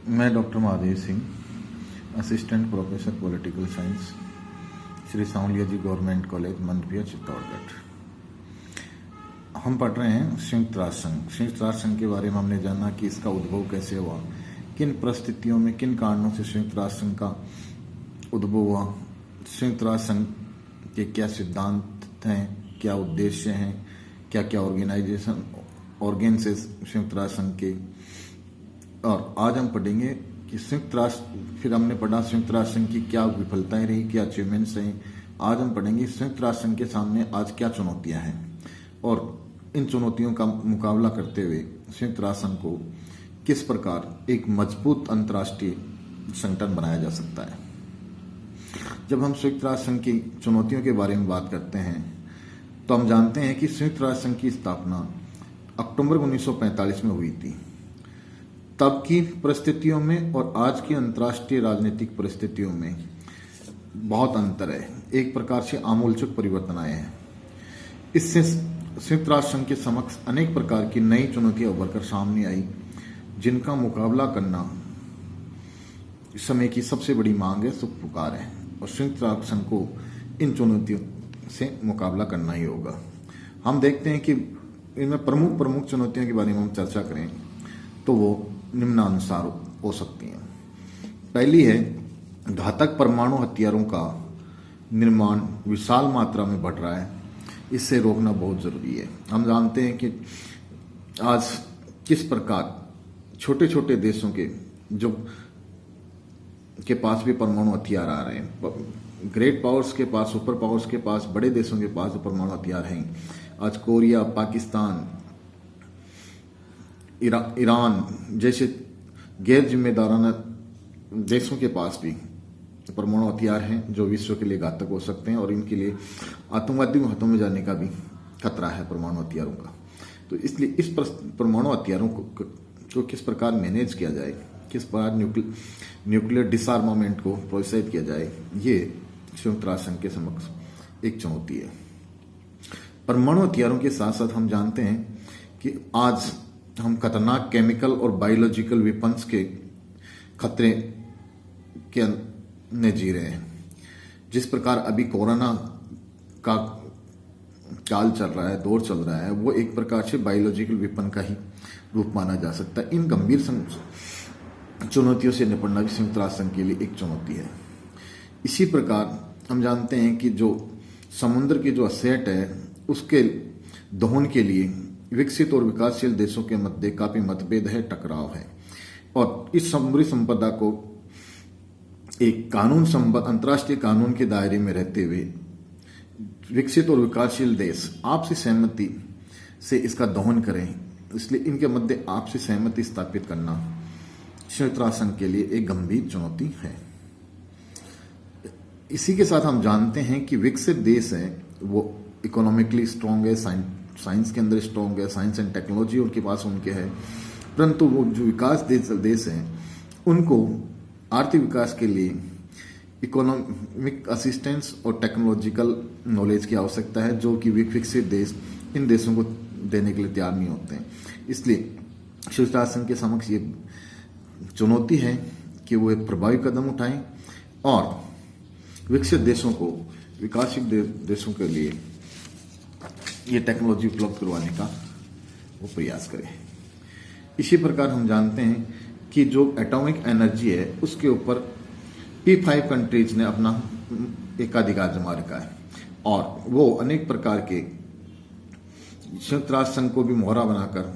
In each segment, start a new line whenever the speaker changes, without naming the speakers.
मैं doctor Mahadev Singh, assistant professor political science, Shri Sanwaliya ji government college Mandphiya Chittorgarh. हम पढ़ रहे हैं संयुक्त राष्ट्र संघ। संयुक्त राष्ट्र संघ के बारे में हमने जाना कि इसका उद्भव कैसे हुआ, किन परिस्थितियों में किन कारणों से संयुक्त राष्ट्र संघ का उद्भव हुआ, संयुक्त राष्ट्र संघ के क्या सिद्धांत हैं, क्या उद्देश्य हैं, क्या क्या ऑर्गेन्स संयुक्त राष्ट्र संघ के। और आज हम पढ़ेंगे कि संयुक्त राष्ट्र, फिर हमने पढ़ा संयुक्त राष्ट्र संघ की क्या विफलताएं रही, क्या अचीवमेंट्स रही। आज हम पढ़ेंगे संयुक्त राष्ट्र संघ के सामने आज क्या चुनौतियां हैं और इन चुनौतियों का मुकाबला करते हुए संयुक्त राष्ट्र संघ को किस प्रकार एक मजबूत अंतर्राष्ट्रीय संगठन बनाया जा सकता है। जब हम संयुक्त राष्ट्र संघ की चुनौतियों के बारे में बात करते हैं तो हम जानते हैं कि संयुक्त राष्ट्र संघ की स्थापना अक्टूबर 1945 में हुई थी। तब की परिस्थितियों में और आज की अंतर्राष्ट्रीय राजनीतिक परिस्थितियों में बहुत अंतर है। एक प्रकार से आमूलचूल परिवर्तन आए हैं। इससे संयुक्त राष्ट्र संघ के समक्ष अनेक प्रकार की नई चुनौतियां उभरकर सामने आई, जिनका मुकाबला करना इस समय की सबसे बड़ी मांग है, सुख पुकार है। और संयुक्त राष्ट्र संघ को इन चुनौतियों से मुकाबला करना ही होगा। हम देखते हैं कि इनमें प्रमुख चुनौतियों के बारे में हम चर्चा करें तो वो निम्नानुसार हो सकती हैं। पहली है, घातक परमाणु हथियारों का निर्माण विशाल मात्रा में बढ़ रहा है, इससे रोकना बहुत जरूरी है। हम जानते हैं कि आज किस प्रकार छोटे छोटे देशों के जो के पास भी परमाणु हथियार आ रहे हैं। ग्रेट पावर्स के पास, सुपर पावर्स के पास, बड़े देशों के पास जो परमाणु हथियार हैं, आज कोरिया, पाकिस्तान, ईरान जैसे गैर जिम्मेदाराना देशों के पास भी परमाणु हथियार हैं जो विश्व के लिए घातक हो सकते हैं और इनके लिए आतंकवादियों के हाथों में जाने का भी खतरा है परमाणु हथियारों का। तो इसलिए इस परमाणु हथियारों को किस प्रकार मैनेज किया जाए, किस प्रकार न्यूक्लियर डिसआर्मामेंट को प्रोत्साहित किया जाए, ये संयुक्त राष्ट्र संघ के समक्ष एक चुनौती है। परमाणु हथियारों के साथ साथ हम जानते हैं कि आज हम खतरनाक केमिकल और बायोलॉजिकल वेपन्स के खतरे के में जी रहे हैं। जिस प्रकार अभी कोरोना का काल चल रहा है, दौर चल रहा है, वो एक प्रकार से बायोलॉजिकल वेपन का ही रूप माना जा सकता है। इन गंभीर चुनौतियों से निपटना भी संयुक्त राष्ट्र संघ के लिए एक चुनौती है। इसी प्रकार हम जानते हैं कि जो समुद्र की जो असेट है उसके दोहन के लिए विकसित और विकासशील देशों के मध्य काफी मतभेद है, टकराव है। और इस समुद्री संपदा को एक अंतर्राष्ट्रीय कानून के दायरे में रहते हुए विकसित और विकासशील देश आपसी सहमति से इसका दोहन करें। इसलिए इनके मध्य आपसी सहमति स्थापित करना संयुक्त राष्ट्र संघ के लिए एक गंभीर चुनौती है। इसी के साथ हम जानते हैं कि विकसित देश है वो इकोनॉमिकली स्ट्रांग है, साइंस के अंदर स्ट्रांग है, साइंस एंड टेक्नोलॉजी उनके पास उनके है, परंतु वो जो विकास देश हैं उनको आर्थिक विकास के लिए इकोनॉमिक असिस्टेंस और टेक्नोलॉजिकल नॉलेज की आवश्यकता है, जो कि विकसित देश इन देशों को देने के लिए तैयार नहीं होते हैं। इसलिए संयुक्त राष्ट्र संघ के समक्ष ये चुनौती है कि वो एक प्रभावी कदम उठाएं और विकसित देशों को विकासशील देशों के लिए ये टेक्नोलॉजी उपलब्ध करवाने का वो प्रयास करें। इसी प्रकार हम जानते हैं कि जो एटॉमिक एनर्जी है उसके ऊपर P5 कंट्रीज ने अपना एकाधिकार जमा रखा है और वो अनेक प्रकार के संयुक्त राष्ट्र संघ को भी मोहरा बनाकर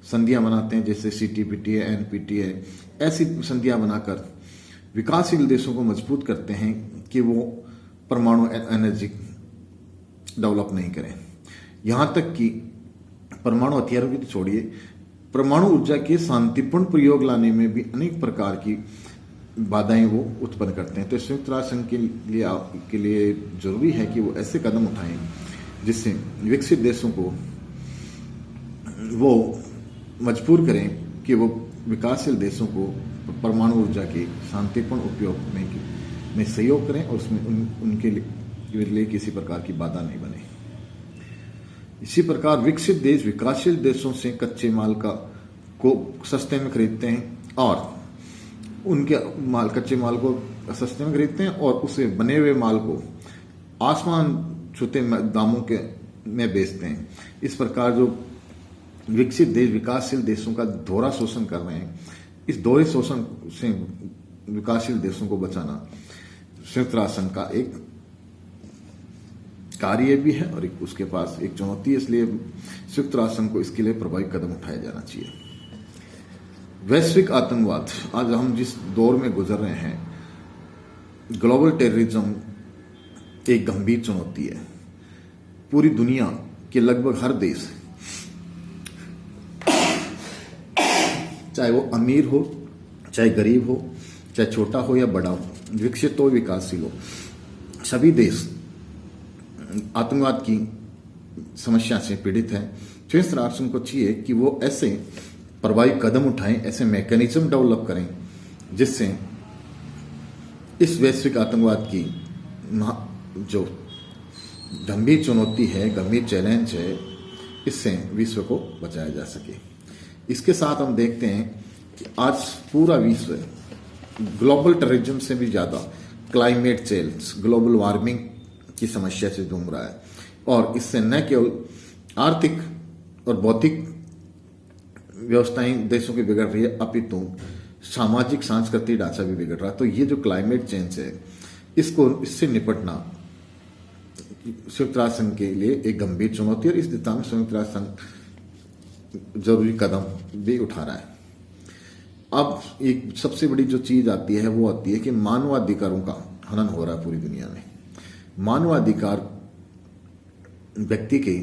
संधियां बनाते हैं, जैसे CTBT है, NPT है। ऐसी संधियां बनाकर विकासशील देशों को मजबूत करते हैं कि वो परमाणु एनर्जी डेवलप नहीं करें। यहां तक कि परमाणु हथियारों की तो छोड़िए, परमाणु ऊर्जा के शांतिपूर्ण प्रयोग लाने में भी अनेक प्रकार की बाधाएं वो उत्पन्न करते हैं। तो संयुक्त राष्ट्र संघ के लिए जरूरी है कि वो ऐसे कदम उठाएं जिससे विकसित देशों को वो मजबूर करें कि वो विकासशील देशों को परमाणु ऊर्जा के शांतिपूर्ण उपयोग में सहयोग करें और उसमें उनके लिए किसी प्रकार की बाधा नहीं बने। इसी प्रकार विकसित देश विकासशील देशों से कच्चे माल को सस्ते में खरीदते हैं और उनके माल, कच्चे माल को सस्ते में खरीदते हैं और उसे बने हुए माल को आसमान छूते दामों के में बेचते हैं। इस प्रकार जो विकसित देश विकासशील देशों का दोहरा शोषण कर रहे हैं, इस दोहरे शोषण से विकासशील देशों को बचाना संयुक्त राष्ट्र संघ का एक कार्य भी है और उसके पास एक चुनौती है। इसलिए संयुक्त राष्ट्र संघ को इसके लिए प्रभावी कदम उठाया जाना चाहिए। वैश्विक आतंकवाद, आज हम जिस दौर में गुजर रहे हैं, ग्लोबल टेररिज्म एक गंभीर चुनौती है। पूरी दुनिया के लगभग हर देश, चाहे वो अमीर हो, चाहे गरीब हो, चाहे छोटा हो या बड़ा हो, विकसित हो विकासशील हो, सभी देश आतंकवाद की समस्या से पीड़ित है। संयुक्त राष्ट्र को चाहिए कि वो ऐसे प्रभावी कदम उठाएं, ऐसे मैकेनिज्म डेवलप करें जिससे इस वैश्विक आतंकवाद की जो गंभीर चुनौती है, गंभीर चैलेंज है, इससे विश्व को बचाया जा सके। इसके साथ हम देखते हैं कि आज पूरा विश्व ग्लोबल टेररिज्म से भी ज्यादा क्लाइमेट चेंज, ग्लोबल वार्मिंग की समस्या से जूझ रहा है और इससे न केवल आर्थिक और भौतिक व्यवस्थाएं देशों की बिगड़ रही है, अपितु सामाजिक सांस्कृतिक ढांचा भी बिगड़ रहा है। तो ये जो क्लाइमेट चेंज है, इससे निपटना संयुक्त राष्ट्र संघ के लिए एक गंभीर चुनौती है और इस दिशा में संयुक्त राष्ट्र संघ जरूरी कदम भी उठा रहा है। अब एक सबसे बड़ी जो चीज आती है वो आती है कि मानवाधिकारों का हनन हो रहा है पूरी दुनिया में। मानवाधिकार व्यक्ति के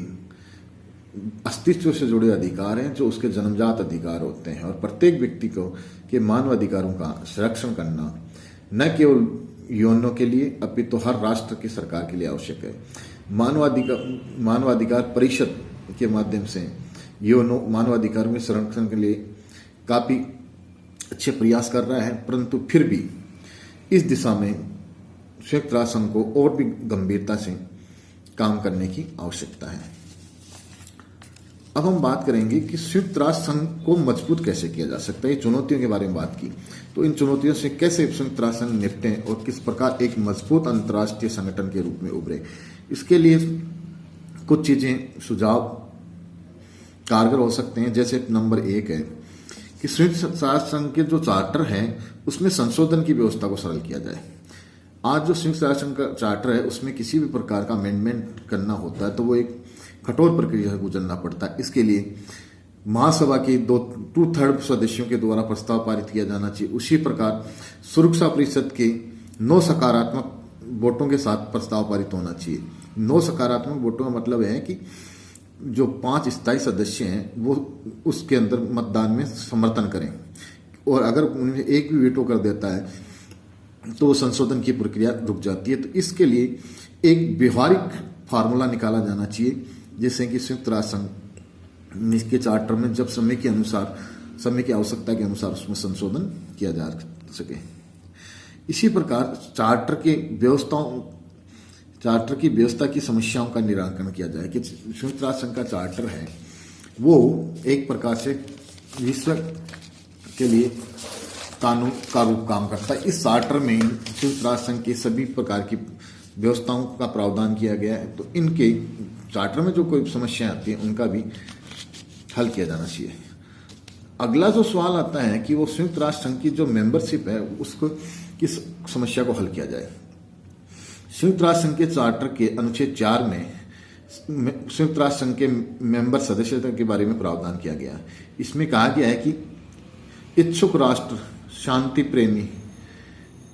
अस्तित्व से जुड़े अधिकार हैं जो उसके जन्मजात अधिकार होते हैं और प्रत्येक व्यक्ति को के मानवाधिकारों का संरक्षण करना न केवल यूएनओ के लिए अपितु हर राष्ट्र की सरकार के लिए आवश्यक है। मानवाधिकार परिषद के माध्यम से यूएनओ मानवाधिकारों के संरक्षण के लिए काफी अच्छे प्रयास कर रहा है, परंतु फिर भी इस दिशा में संयुक्त राष्ट्र संघ को और भी गंभीरता से काम करने की आवश्यकता है। अब हम बात करेंगे कि संयुक्त राष्ट्र संघ को मजबूत कैसे किया जा सकता है। ये चुनौतियों के बारे में बात की, तो इन चुनौतियों से कैसे संयुक्त राष्ट्र संघ निपटे और किस प्रकार एक मजबूत अंतर्राष्ट्रीय संगठन के रूप में उभरे, इसके लिए कुछ चीजें सुझाव कारगर हो सकते हैं। जैसे नंबर 1 है कि संयुक्त राष्ट्र संघ के जो चार्टर है उसमें संशोधन की व्यवस्था को सरल किया जाए। आज जो संयुक्त राष्ट्र संघ का चार्टर है उसमें किसी भी प्रकार का अमेंडमेंट करना होता है तो वो एक कठोर प्रक्रिया से गुजरना पड़ता है। इसके लिए महासभा के 2/3 सदस्यों के द्वारा प्रस्ताव पारित किया जाना चाहिए। उसी प्रकार सुरक्षा परिषद के 9 सकारात्मक वोटों के साथ प्रस्ताव पारित होना चाहिए। 9 सकारात्मक वोटों का मतलब है कि जो 5 स्थायी सदस्य हैं वो उसके अंदर मतदान में समर्थन करें और अगर उनमें एक भी वीटो कर देता है तो संशोधन की प्रक्रिया रुक जाती है। तो इसके लिए एक व्यवहारिक फार्मूला निकाला जाना चाहिए जिससे कि संयुक्त राष्ट्र संघ इसके चार्टर में जब समय के अनुसार, समय की आवश्यकता के अनुसार उसमें संशोधन किया जा सके। इसी प्रकार चार्टर की व्यवस्था की समस्याओं का निराकरण किया जाए कि संयुक्त राष्ट्र संघ का चार्टर है वो एक प्रकार से विश्व के लिए कानून का रूप काम करता है। इस चार्टर में संयुक्त राष्ट्र संघ के सभी प्रकार की व्यवस्थाओं का प्रावधान किया गया है, तो इनके चार्टर में जो कोई समस्याएं आती हैं उनका भी हल किया जाना चाहिए। अगला जो सवाल आता है कि वो संयुक्त राष्ट्र संघ की जो मेंबरशिप है उसको किस समस्या को हल किया जाए। संयुक्त राष्ट्र संघ के चार्टर के अनुच्छेद 4 में संयुक्त राष्ट्र संघ के मेंबर सदस्यता के बारे में प्रावधान किया गया है। इसमें कहा गया है कि इच्छुक राष्ट्र शांति प्रेमी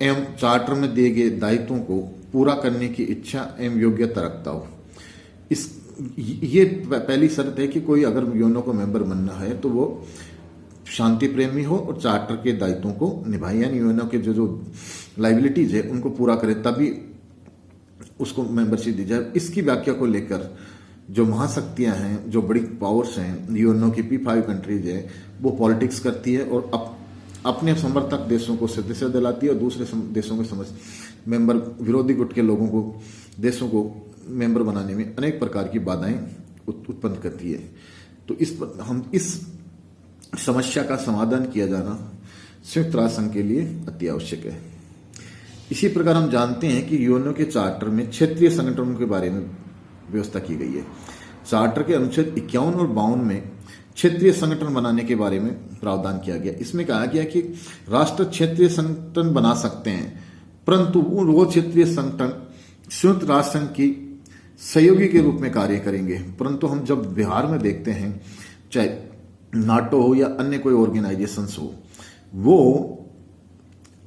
एवं चार्टर में दिए गए दायित्वों को पूरा करने की इच्छा एवं योग्यता रखता हो। ये पहली शर्त है कि कोई अगर यूएनओ को मेंबर बनना है तो वो शांति प्रेमी हो और चार्टर के दायित्वों को निभाए, यानी यूएनओ के जो लाइबिलिटीज है उनको पूरा करे, तभी उसको मेंबरशिप दी जाए। इसकी व्याख्या को लेकर जो महाशक्तियां हैं, जो बड़ी पावर्स हैं, यूएनओ की P5 कंट्रीज है, वो पॉलिटिक्स करती है और अपने समर्थक देशों को सदस्य दिलाती है और दूसरे देशों के मेंबर विरोधी गुट के लोगों को, देशों को मेंबर बनाने में अनेक प्रकार की बाधाएं उत्पन्न करती है। तो इस समस्या का समाधान किया जाना संयुक्त राष्ट्र संघ के लिए अति आवश्यक है। इसी प्रकार हम जानते हैं कि यूएनओ के चार्टर में क्षेत्रीय संगठनों के बारे में व्यवस्था की गई है। चार्टर के अनुच्छेद 51 और 52 में क्षेत्रीय संगठन बनाने के बारे में प्रावधान किया गया। इसमें कहा गया कि राष्ट्र क्षेत्रीय संगठन बना सकते हैं, परंतु वो क्षेत्रीय संगठन संयुक्त राष्ट्र संघ की सहयोगी के रूप में कार्य करेंगे। परंतु हम जब बिहार में देखते हैं, चाहे नाटो हो या अन्य कोई ऑर्गेनाइजेशंस हो, वो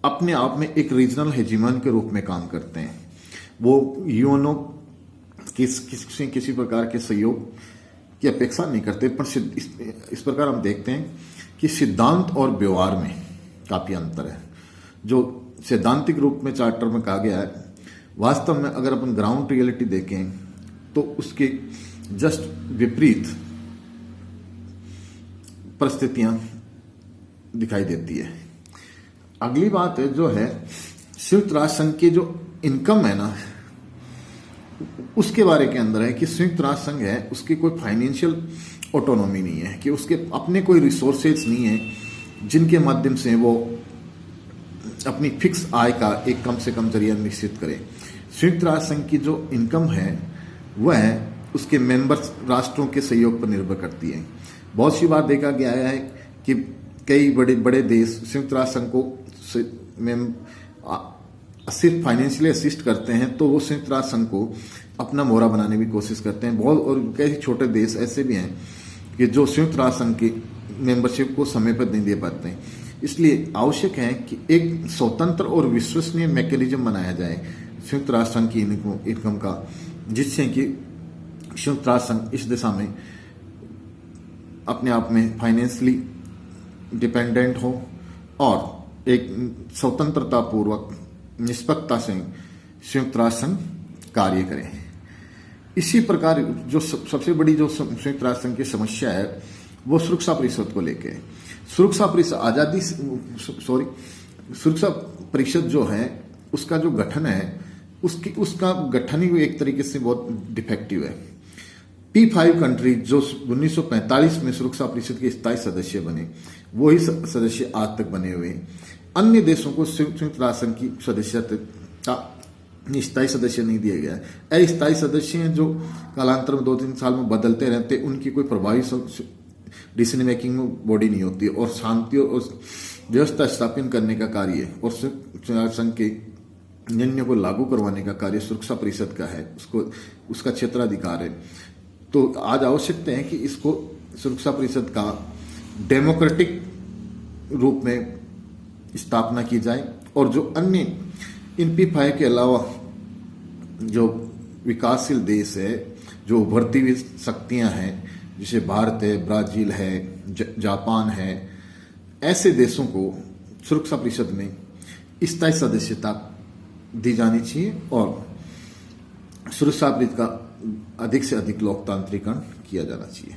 अपने आप में एक रीजनल हेजिमन के रूप में काम करते हैं। वो यूएनओ किसी प्रकार के सहयोग की अपेक्षा नहीं करते। पर इस प्रकार हम देखते हैं कि सिद्धांत और व्यवहार में काफी अंतर है। जो सैद्धांतिक रूप में चार्टर में कहा गया है, वास्तव में अगर अपन ग्राउंड रियलिटी देखें तो उसके जस्ट विपरीत परिस्थितियां दिखाई देती है। अगली बात है जो है संयुक्त राष्ट्र संघ की जो इनकम है ना, उसके बारे के अंदर है कि संयुक्त राष्ट्र संघ है उसकी कोई फाइनेंशियल ऑटोनॉमी नहीं है, कि उसके अपने कोई रिसोर्सेज नहीं है जिनके माध्यम से वो अपनी फिक्स आय का एक कम से कम जरिया निश्चित करे। संयुक्त राष्ट्र संघ की जो इनकम है वह उसके मेंबर राष्ट्रों के सहयोग पर निर्भर करती है। बहुत सी बार देखा गया है कि कई बड़े बड़े देश संयुक्त राष्ट्र संघ को सिर्फ फाइनेंशियली असिस्ट करते हैं, तो वो संयुक्त राष्ट्र संघ को अपना मोहरा बनाने की कोशिश करते हैं। बहुत और कई छोटे देश ऐसे भी हैं कि जो संयुक्त राष्ट्र संघ की मेंबरशिप को समय पर नहीं दे पाते हैं। इसलिए आवश्यक है कि एक स्वतंत्र और विश्वसनीय मैकेनिज्म बनाया जाए संयुक्त राष्ट्र संघ की इनकम का, जिससे कि संयुक्त राष्ट्र संघ इस दिशा में अपने आप में फाइनेंशियली डिपेंडेंट हो और एक स्वतंत्रता पूर्वक निष्पक्षता से संयुक्त राष्ट्र संघ कार्य करे। इसी प्रकार जो सबसे बड़ी जो संयुक्त राष्ट्र संघ की समस्या है वो सुरक्षा परिषद को लेके। सुरक्षा परिषद जो है उसका जो गठन है उसका गठन ही एक तरीके से बहुत डिफेक्टिव है। P5 कंट्री जो 1945 में सुरक्षा परिषद के स्थायी सदस्य बने, वही सदस्य आज तक बने हुए। अन्य देशों को संयुक्त राष्ट्र संघ की सदस्यता स्थायी सदस्य नहीं दिया गया है। अस्थायी सदस्य हैं जो कालांतर में 2-3 साल में बदलते रहते, उनकी कोई प्रभावी डिसीजन मेकिंग में बॉडी नहीं होती और शांति और व्यवस्था स्थापित करने का कार्य और संयुक्त राष्ट्र संघ के निर्णय को लागू करवाने का कार्य सुरक्षा परिषद का है, उसका क्षेत्राधिकार है। तो आज आवश्यकता है कि इसको सुरक्षा परिषद का डेमोक्रेटिक रूप में स्थापना की जाए और जो अन्य इन P5 के अलावा जो विकासशील देश है, जो उभरती हुई शक्तियां हैं, जैसे भारत है, ब्राजील है, जापान है, ऐसे देशों को सुरक्षा परिषद में स्थायी सदस्यता दी जानी चाहिए और सुरक्षा परिषद का अधिक से अधिक लोकतांत्रिकरण किया जाना चाहिए।